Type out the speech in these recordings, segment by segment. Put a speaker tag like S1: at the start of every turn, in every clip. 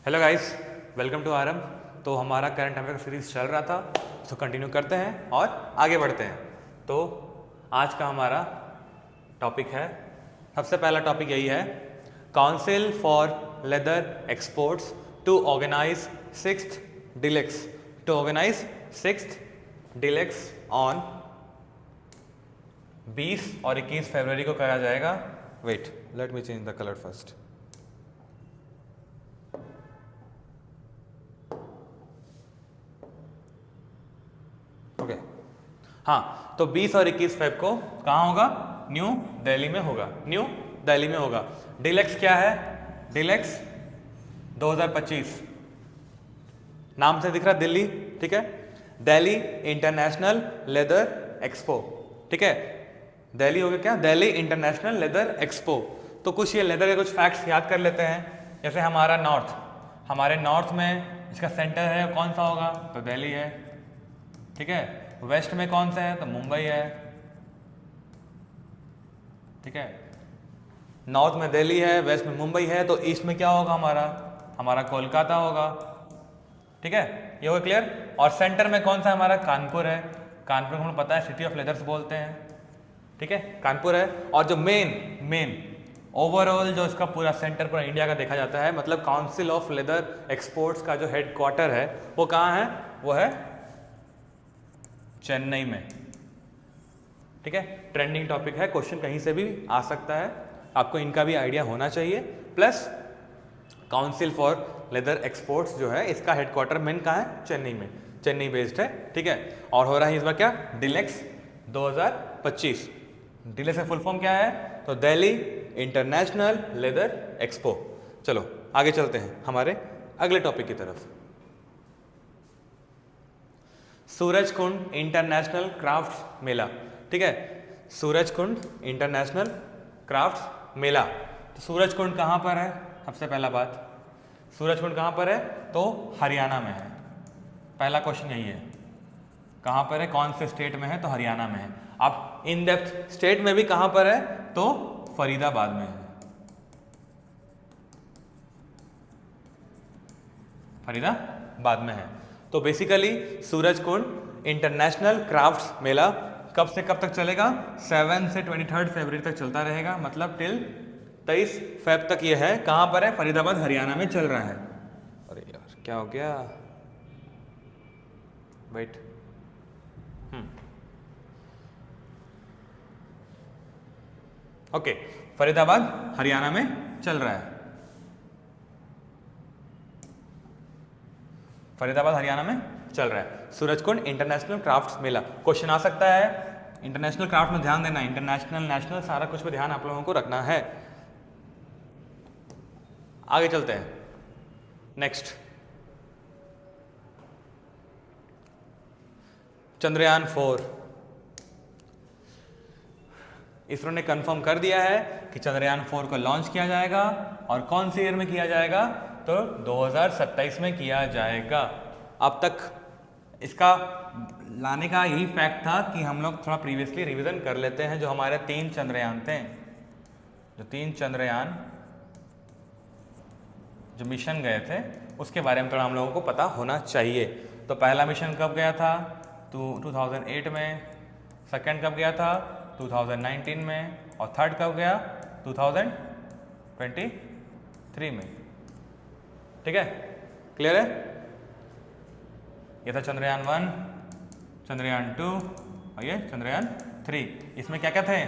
S1: Hello guys, welcome to आरम। तो हमारा करंट अफेयर का सीरीज चल रहा था, तो कंटिन्यू करते हैं और आगे बढ़ते हैं। तो आज का हमारा टॉपिक है, सबसे पहला टॉपिक यही है, council for leather exports to organize sixth डिलेक्स ऑन 20 और 21 फरवरी को करा जाएगा। Wait, let me change the colour first. Okay, हाँ, तो 20 और 21 फेब को कहाँ होगा? न्यू दिल्ली में होगा। न्यू दिल्ली में होगा। डिलेक्स क्या है? डिलेक्स 2025 नाम से दिख रहा दिल्ली, ठीक है। दिल्ली इंटरनेशनल लेदर एक्सपो, ठीक है। दिल्ली हो गया क्या? Delhi international leather expo. तो कुछ ये लेदर के कुछ फैक्ट्स याद कर लेते हैं। जैसे हमारे नॉर्थ में इसका सेंटर है, कौन सा होगा? तो दिल्ली है, ठीक है। वेस्ट में कौन सा है? तो मुंबई है, ठीक है। नॉर्थ में दिल्ली है, वेस्ट में मुंबई है, तो ईस्ट में क्या होगा? हमारा कोलकाता होगा, ठीक है। ये होगा क्लियर। और सेंटर में कौन सा हमारा? कानपुर है। कानपुर को हमें पता है सिटी ऑफ लेदर्स बोलते हैं, ठीक है, कानपुर है। और जो मेन ओवरऑल जो इसका पूरा सेंटर पूरा इंडिया का देखा जाता है, मतलब काउंसिल ऑफ लेदर एक्सपोर्ट्स का जो हेडक्वार्टर है वो कहाँ है? वो है चेन्नई में, ठीक है। ट्रेंडिंग टॉपिक है, क्वेश्चन कहीं से भी आ सकता है, आपको इनका भी आइडिया होना चाहिए। Plus council for leather exports जो है इसका हेडक्वार्टर मेन कहाँ है? चेन्नई में, चेन्नई बेस्ड है, ठीक है। और हो रहा है इस बार क्या? डिलेक्स 2025। डिलेक्स का फुल फॉर्म क्या है? तो दिल्ली इंटरनेशनल लेदर एक्सपो। चलो आगे चलते हैं हमारे अगले टॉपिक की तरफ। सूरजकुंड इंटरनेशनल क्राफ्ट्स मेला, ठीक है। सूरजकुंड इंटरनेशनल क्राफ्ट्स मेला। तो सूरजकुंड कहाँ पर है? सबसे पहला बात, सूरजकुंड कहाँ पर है? तो हरियाणा में है। पहला क्वेश्चन यही है, कहाँ पर है? कौन से स्टेट में है? तो हरियाणा में है। अब इन डेप्थ स्टेट में भी कहाँ पर है? तो फरीदाबाद में है। फरीदाबाद में है। तो बेसिकली सूरजकुंड इंटरनेशनल क्राफ्ट्स मेला कब से कब तक चलेगा? 7 से 23 फरवरी तक चलता रहेगा, मतलब टिल 23 फेब तक ये है। कहाँ पर है? फरीदाबाद हरियाणा में चल रहा है। अरे यार क्या हो गया? वेट, ओके, फरीदाबाद हरियाणा में चल रहा है। फरीदाबाद हरियाणा में चल रहा है सूरजकुंड इंटरनेशनल क्राफ्ट्स मेला। क्वेश्चन आ सकता है, इंटरनेशनल क्राफ्ट में ध्यान देना, इंटरनेशनल नेशनल सारा कुछ पे ध्यान आप लोगों को रखना है। आगे चलते हैं, नेक्स्ट, चंद्रयान 4। इसरो ने कंफर्म कर दिया है कि चंद्रयान 4 को लॉन्च किया जाएगा। और कौन सी ईयर में किया जाएगा? तो 2027 में किया जाएगा। अब तक इसका लाने का यही फैक्ट था कि हम लोग थोड़ा प्रीवियसली रिवीजन कर लेते हैं। जो हमारे 3 चंद्रयान थे, जो 3 चंद्रयान जो मिशन गए थे, उसके बारे में थोड़ा हम लोगों को पता होना चाहिए। तो पहला मिशन कब गया था? तो 2008 में। सेकंड कब गया था? 2019 में। और थर्ड कब गया? 2023 में, ठीक है। क्लियर है? ये था चंद्रयान 1, चंद्रयान 2 और ये चंद्रयान 3। इसमें क्या क्या थे?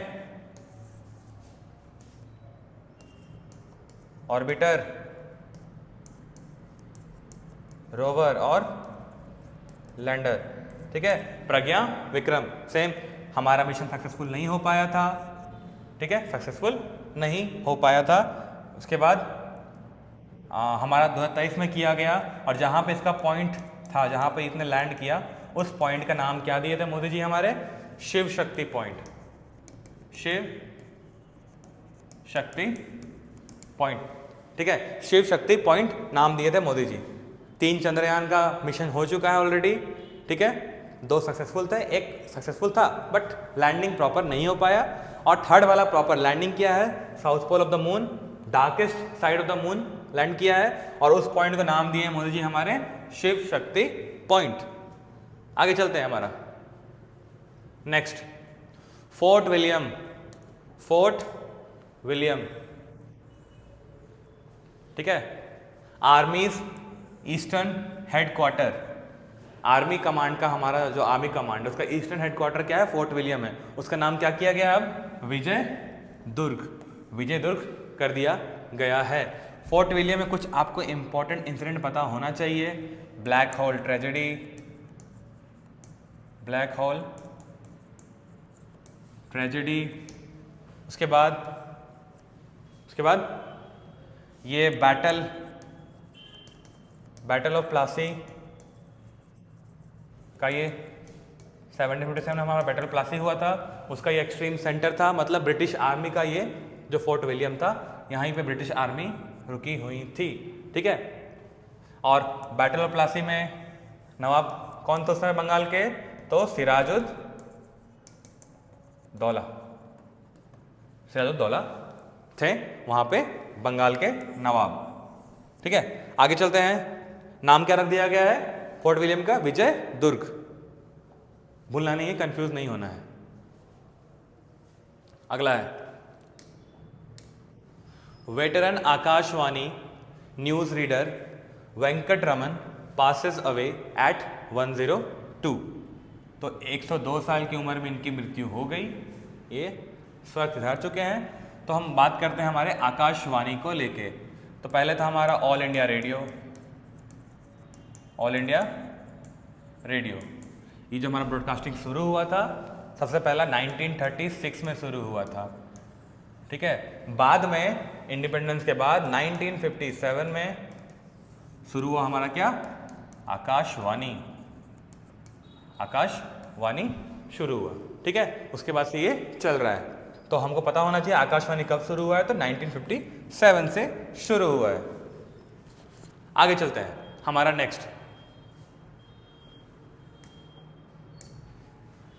S1: ऑर्बिटर, रोवर और लैंडर, ठीक है। प्रज्ञा विक्रम सेम। हमारा मिशन सक्सेसफुल नहीं हो पाया था, ठीक है, सक्सेसफुल नहीं हो पाया था। उसके बाद हमारा 2023 में किया गया। और जहाँ पे इसका पॉइंट था, जहाँ पे इसने लैंड किया, उस पॉइंट का नाम क्या दिए थे मोदी जी हमारे? शिव शक्ति पॉइंट। शिव शक्ति पॉइंट, ठीक है, शिव शक्ति पॉइंट नाम दिए थे मोदी जी। 3 चंद्रयान का मिशन हो चुका है ऑलरेडी, ठीक है। 2 सक्सेसफुल थे, 1 सक्सेसफुल था बट लैंडिंग प्रॉपर नहीं हो पाया। और थर्ड वाला प्रॉपर लैंडिंग किया है, south pole of the moon, darkest side of the moon, land किया है और उस पॉइंट का नाम दिए मोदी जी हमारे शिव शक्ति पॉइंट। आगे चलते हैं हमारा next, fort William. Fort William, ठीक है, आर्मीज ईस्टर्न हेडक्वार्टर, आर्मी कमांड का हमारा जो आर्मी कमांड उसका ईस्टर्न हेडक्वार्टर क्या है, फोर्ट विलियम है। उसका नाम क्या किया गया अब, विजय दुर्ग, विजय दुर्ग कर दिया गया है। फोर्ट विलियम में कुछ आपको इंपॉर्टेंट इंसिडेंट पता होना चाहिए। Black hole tragedy, black hole tragedy, उसके बाद ये बैटल ऑफ प्लासी का ये 1757 में हमारा बैटल प्लासी हुआ था, उसका ये एक्सट्रीम सेंटर था, मतलब ब्रिटिश आर्मी का ये जो फोर्ट विलियम था यहीं पे ब्रिटिश आर्मी रुकी हुई थी, ठीक है। और बैटल ऑफ प्लासी में नवाब कौन था उस समय बंगाल के, तो सिराजुद्दौला थे वहां पे बंगाल के नवाब, ठीक है। आगे चलते हैं, नाम क्या रख दिया गया है फोर्ट विलियम का, विजय दुर्ग, भूलना नहीं है, कंफ्यूज नहीं होना है। अगला है veteran Akashvani news reader Venkat Raman passes away at 102। तो 102 साल की उम्र में इनकी मृत्यु हो गई, ये स्वर्ग सिधार चुके हैं। तो हम बात करते हैं हमारे आकाशवाणी को लेके। तो पहले था हमारा all India radio, all India radio, ये जो हमारा ब्रॉडकास्टिंग शुरू हुआ था सबसे पहला 1936 में शुरू हुआ था, ठीक है। बाद में इंडिपेंडेंस के बाद 1957 में शुरू हुआ हमारा क्या, आकाशवाणी, आकाशवाणी शुरू हुआ, ठीक है। उसके बाद से ये चल रहा है। तो हमको पता होना चाहिए आकाशवाणी कब शुरू हुआ है, तो 1957 से शुरू हुआ है। आगे चलते हैं हमारा नेक्स्ट,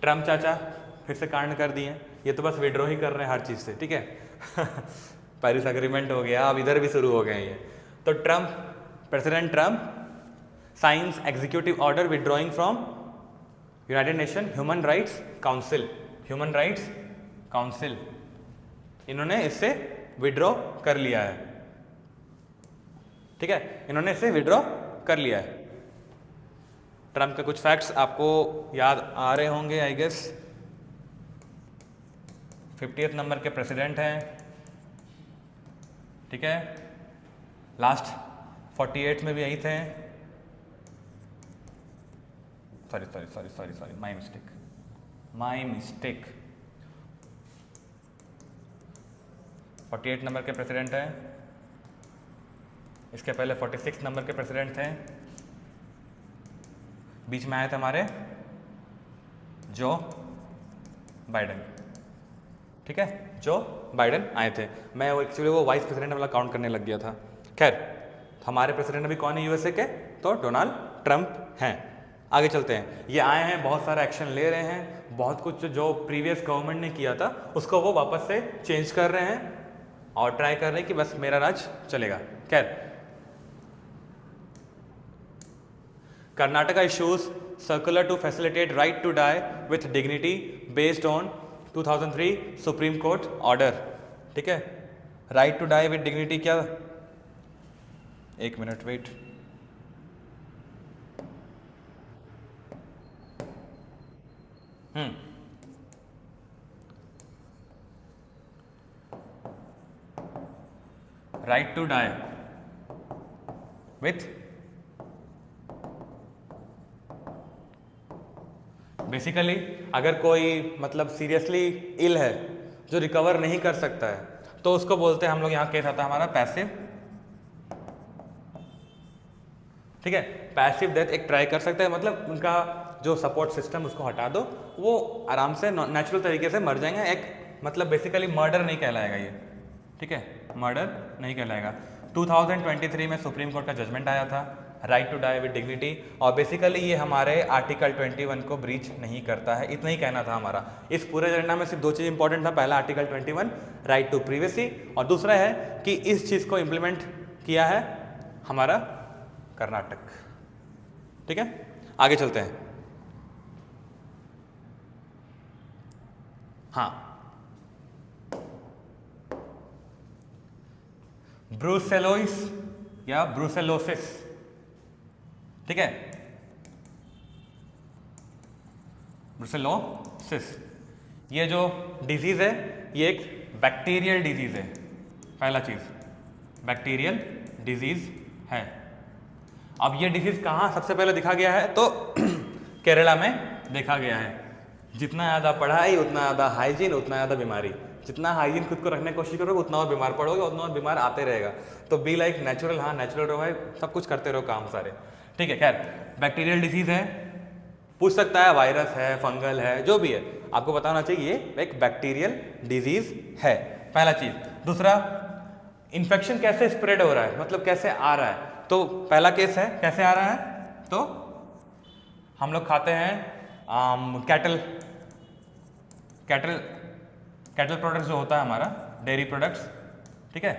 S1: ट्रम्प चाचा फिर से कांड कर दिए, ये तो बस विड्रॉ ही कर रहे हैं हर चीज से, ठीक है। पेरिस एग्रीमेंट हो गया, अब इधर भी शुरू हो गए ये। तो Trump, president Trump science executive order withdrawing from United nation human rights council, human rights council, इन्होंने इससे विड्रॉ कर लिया है, ठीक है, इन्होंने इससे विड्रॉ कर लिया है। ट्रम्प के कुछ फैक्ट्स आपको याद आ रहे होंगे आई गेस। 50th नंबर के प्रेसिडेंट हैं, ठीक है। लास्ट 48 में भी यही थे, सॉरी माई मिस्टेक 48 नंबर के प्रेसिडेंट हैं। इसके पहले 46 नंबर के प्रेसिडेंट थे, बीच में आए थे हमारे जो बाइडेन, ठीक है, जो बाइडेन आए थे। मैं एक्चुअली वो वाइस प्रेसिडेंट वाला काउंट करने लग गया था। खैर, हमारे प्रेसिडेंट अभी कौन है यूएसए के, तो डोनाल्ड ट्रंप हैं। आगे चलते हैं, ये आए हैं, बहुत सारा एक्शन ले रहे हैं, बहुत कुछ जो प्रीवियस गवर्नमेंट ने किया था उसको वो वापस से चेंज कर रहे हैं और ट्राई कर रहे हैं कि बस मेरा राज चलेगा। खैर, Karnataka issues circular to facilitate right to die with dignity based on 2003 Supreme Court order, ठीक है। right to die with dignity क्या, एक minute wait, right to die with basically अगर कोई मतलब सीरियसली इल है जो रिकवर नहीं कर सकता है तो उसको बोलते हैं हम लोग, यहाँ केस आता है हमारा पैसिव, ठीक है। पैसिव डेथ एक ट्राई कर सकते हैं, मतलब उनका जो सपोर्ट सिस्टम उसको हटा दो, वो आराम से नेचुरल तरीके से मर जाएंगे। एक मतलब बेसिकली मर्डर नहीं कहलाएगा ये, ठीक है, मर्डर नहीं कहलाएगा। 2023 में सुप्रीम कोर्ट का जजमेंट आया था right to die with dignity, और बेसिकली ये हमारे आर्टिकल 21 को ब्रीच नहीं करता है, इतना ही कहना था हमारा। इस पूरे एजेंडा में सिर्फ दो चीज़ इंपॉर्टेंट था, पहला आर्टिकल 21 राइट टू प्रिवेसी, और दूसरा है कि इस चीज़ को इम्प्लीमेंट किया है हमारा कर्नाटक। ठीक है, आगे चलते हैं। हाँ, ब्रूसेलोइस या ब्रूसेलोसिस। ठीक है, ब्रूसेलोसिस, ये जो डिजीज है ये एक बैक्टीरियल डिजीज है। पहला चीज, बैक्टीरियल डिजीज है। अब ये डिजीज कहाँ सबसे पहले देखा गया है? तो केरला में देखा गया है। जितना ज़्यादा पढ़ाई उतना ज़्यादा हाइजीन, उतना ज़्यादा बीमारी। जितना हाइजीन खुद को रखने की कोशिश करोगे उतना और बीमार पड़ोगे, उतना और बीमार आते रहेगा। तो बी लाइक नेचुरल, हाँ नेचुरल रहो भाई, सब कुछ करते रहो काम सारे। ठीक है, खैर बैक्टीरियल डिजीज है, पूछ सकता है वायरस है, फंगल है, जो भी है आपको पता होना चाहिए ये एक बैक्टीरियल डिजीज है, पहला चीज। दूसरा, इन्फेक्शन कैसे स्प्रेड हो रहा है, मतलब कैसे आ रहा है? तो पहला केस है कैसे आ रहा है, तो हम लोग खाते हैं कैटल प्रोडक्ट्स जो होता है हमारा, डेयरी प्रोडक्ट्स। ठीक है,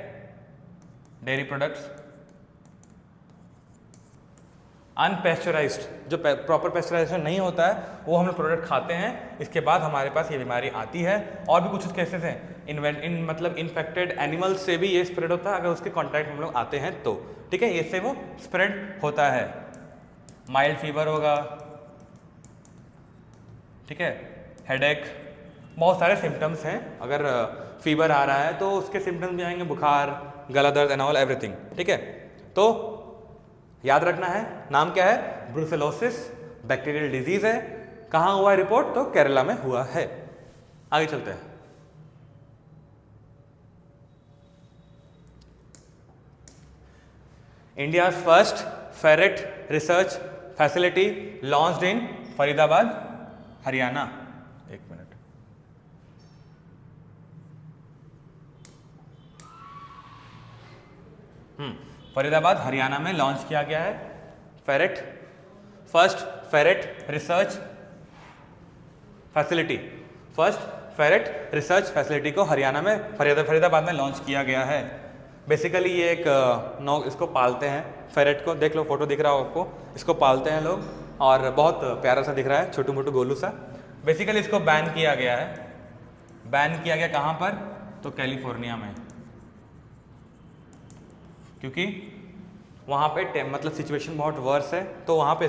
S1: डेयरी प्रोडक्ट्स अनपेस्चराइज्ड, जो प्रॉपर पेस्चराइजेशन नहीं होता है वो हम लोग प्रोडक्ट खाते हैं, इसके बाद हमारे पास ये बीमारी आती है। और भी कुछ केसेस हैं, मतलब इन्फेक्टेड एनिमल्स से भी ये स्प्रेड होता है अगर उसके कांटेक्ट हम लोग आते हैं तो। ठीक है, इससे वो स्प्रेड होता है। माइल्ड फीवर होगा, ठीक है, हेडेक, बहुत सारे सिम्टम्स हैं। अगर फीवर आ रहा है तो उसके सिम्टम्स भी आएंगे, बुखार, गला दर्द एंड ऑल एवरीथिंग। ठीक है, तो याद रखना है, नाम क्या है? ब्रूसेलोसिस, बैक्टीरियल डिजीज है। कहाँ हुआ है रिपोर्ट? तो केरला में हुआ है। आगे चलते हैं। India first ferret research facility launched in Faridabad, Haryana. एक मिनट, फरीदाबाद हरियाणा में लॉन्च किया गया है first ferret research facility. First ferret research facility को हरियाणा में फरीदाबाद में लॉन्च किया गया है। बेसिकली ये एक इसको पालते हैं, फेरेट को, देख लो फोटो दिख रहा हो आपको, इसको पालते हैं लोग और बहुत प्यारा सा दिख रहा है, छोटू मोटू गोलू सा। बेसिकली इसको बैन किया गया है। बैन किया गया कहाँ पर? तो कैलिफोर्निया में, क्योंकि वहाँ पे मतलब सिचुएशन बहुत वर्स है, तो वहाँ पे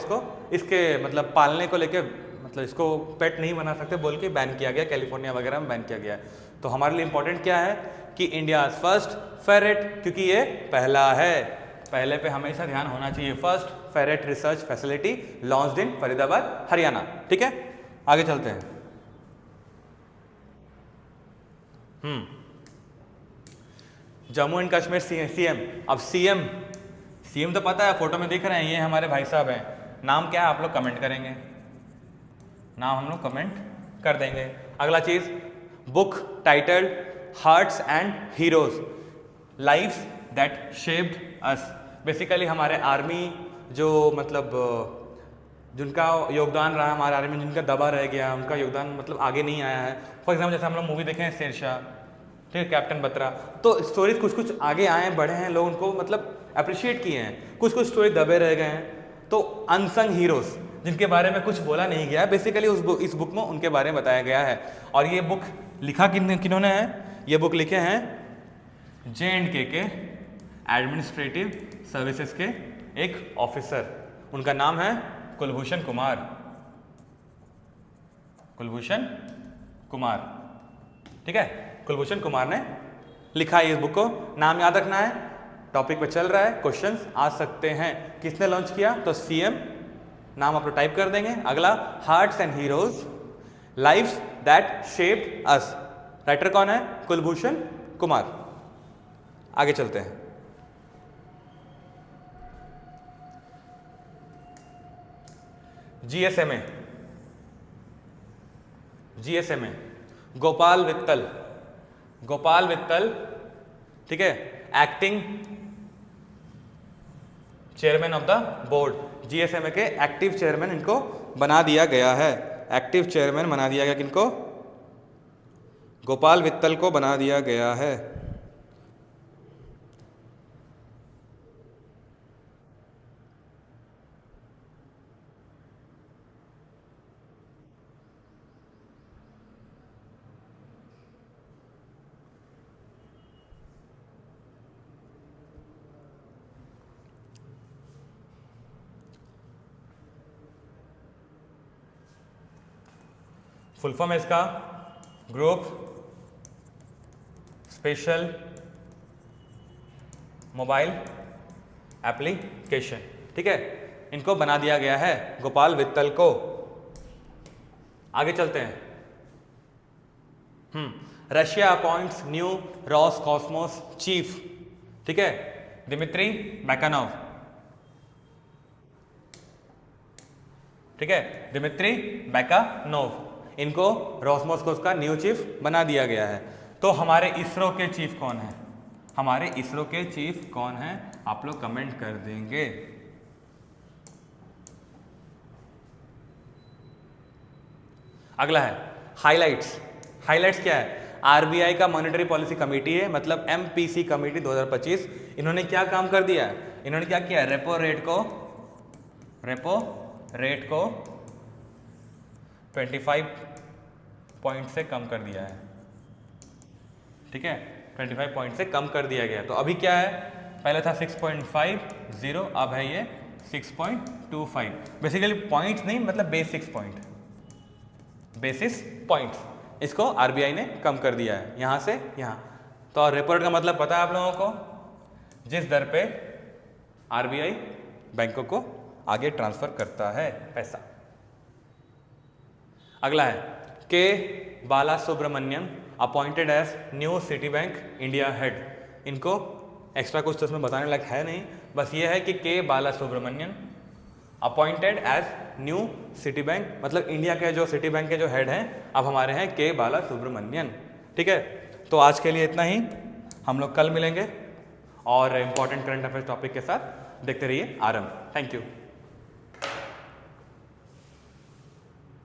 S1: इसके मतलब पालने को लेके, मतलब इसको पेट नहीं बना सकते बोल के बैन किया गया, कैलिफोर्निया वगैरह में बैन किया गया है। तो हमारे लिए इंपॉर्टेंट क्या है कि इंडिया फर्स्ट फेरेट, क्योंकि ये पहला है, पहले पे हमेशा ध्यान होना चाहिए। First ferret research facility launched in Faridabad, Haryana. ठीक है, आगे चलते हैं। Jammu and Kashmir CM. अब सीएम तो पता है, फोटो में दिख रहे हैं, ये हमारे भाई साहब हैं। नाम क्या है आप लोग कमेंट करेंगे, नाम हम लोग कमेंट कर देंगे। अगला चीज, book titled hearts and heroes lives that shaped us. Basically हमारे आर्मी जो मतलब जिनका योगदान रहा हमारे आर्मी में, जिनका दबा रह गया, उनका योगदान मतलब आगे नहीं आया है। फॉर एग्जाम्पल जैसे हम लोग मूवी देखे हैं शेरशाह, ठीक है, कैप्टन बत्रा, तो स्टोरीज कुछ आगे आए हैं, बढ़े हैं, लोग उनको मतलब अप्रिशिएट किए हैं। कुछ स्टोरी दबे रह गए हैं, तो अनसंग हीरोज जिनके बारे में कुछ बोला नहीं गया, बेसिकली इस बुक में उनके बारे में बताया गया है। और ये बुक लिखा किन्होंने है? ये बुक लिखे हैं JNK के एडमिनिस्ट्रेटिव सर्विसेज के एक ऑफिसर, उनका नाम है कुलभूषण कुमार। कुलभूषण कुमार, ठीक है, कुलभूषण कुमार ने लिखा है इस बुक को। नाम याद रखना है, टॉपिक पे चल रहा है, क्वेश्चंस आ सकते हैं। किसने लॉन्च किया? तो सीएम, नाम आप लोग टाइप कर देंगे। अगला, hearts and heroes lives that shaped us. Writer कौन है? कुलभूषण कुमार। आगे चलते हैं। जीएसएमए गोपाल वित्तल, ठीक है, acting chairman of the board. GSMA के एक्टिव चेयरमैन इनको बना दिया गया है। एक्टिव चेयरमैन बना दिया गया किनको? गोपाल वित्तल को बना दिया गया है। फुल फॉर्म है इसका ग्रुप स्पेशल मोबाइल एप्लीकेशन, ठीक है। इनको बना दिया गया है गोपाल वित्तल को। आगे चलते हैं। Russia appoints new Ross Cosmos chief, ठीक है, दिमित्री बैकानोव, ठीक है, दिमित्री बैकानोव। इनको रोसमोस्कोस का न्यू चीफ बना दिया गया है। तो हमारे इसरो के चीफ कौन है? हमारे इसरो के चीफ कौन है? आप लोग कमेंट कर देंगे। अगला है हाइलाइट्स। हाइलाइट्स क्या है? आरबीआई का मॉनेटरी पॉलिसी कमेटी है, मतलब एमपीसी कमेटी 2025। इन्होंने क्या काम कर दिया? इन्होंने क्या किया? रेपो रेट को 25 पॉइंट से कम कर दिया है, ठीक है, 25 पॉइंट से कम कर दिया गया। तो अभी क्या है? पहले था 6.50, अब है ये 6.25। बेसिकली पॉइंट्स नहीं, मतलब बेसिस पॉइंट्स इसको आरबीआई ने कम कर दिया है यहाँ से यहाँ। तो रेपो रेट का मतलब पता है आप लोगों को? जिस दर पे आरबीआई बैंकों को आगे ट्रांसफर करता है पैसा। अगला है K Bala Subramaniam appointed as new Citibank India head. इनको एक्स्ट्रा कुछ तो इसमें बताने लायक है नहीं, बस ये है कि K Bala Subramaniam appointed as new Citibank, मतलब इंडिया के जो सिटी बैंक के जो हेड हैं अब हमारे हैं के बाला सुब्रमण्यन, ठीक है। तो आज के लिए इतना ही, हम लोग कल मिलेंगे और इम्पॉर्टेंट करंट अफेयर्स टॉपिक के साथ। देखते रहिए आरंभ। Thank you.